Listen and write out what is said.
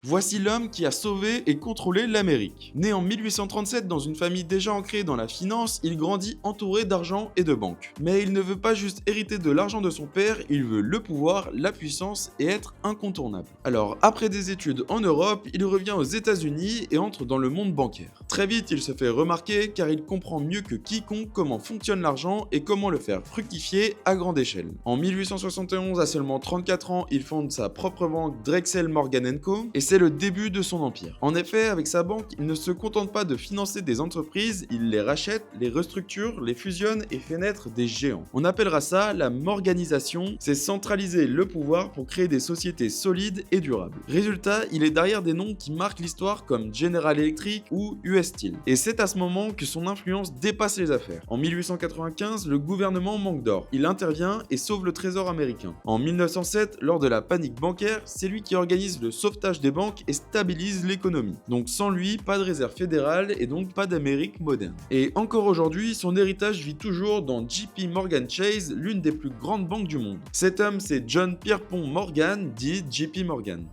Voici l'homme qui a sauvé et contrôlé l'Amérique. Né en 1837 dans une famille déjà ancrée dans la finance, il grandit entouré d'argent et de banques. Mais il ne veut pas juste hériter de l'argent de son père, il veut le pouvoir, la puissance et être incontournable. Alors, après des études en Europe, il revient aux États-Unis et entre dans le monde bancaire. Très vite, il se fait remarquer car il comprend mieux que quiconque comment fonctionne l'argent et comment le faire fructifier à grande échelle. En 1871, à seulement 34 ans, il fonde sa propre banque Drexel Morgan & Co. et c'est le début de son empire. En effet, avec sa banque, il ne se contente pas de financer des entreprises, il les rachète, les restructure, les fusionne et fait naître des géants. On appellera ça la morganisation, c'est centraliser le pouvoir pour créer des sociétés solides et durables. Résultat, il est derrière des noms qui marquent l'histoire comme General Electric ou US Steel. Et c'est à ce moment que son influence dépasse les affaires. En 1895, le gouvernement manque d'or. Il intervient et sauve le trésor américain. En 1907, lors de la panique bancaire, c'est lui qui organise le sauvetage des banques et stabilise l'économie. Donc sans lui, pas de réserve fédérale et donc pas d'Amérique moderne. Et encore aujourd'hui, son héritage vit toujours dans JP Morgan Chase, l'une des plus grandes banques du monde. Cet homme, c'est John Pierpont Morgan, dit JP Morgan.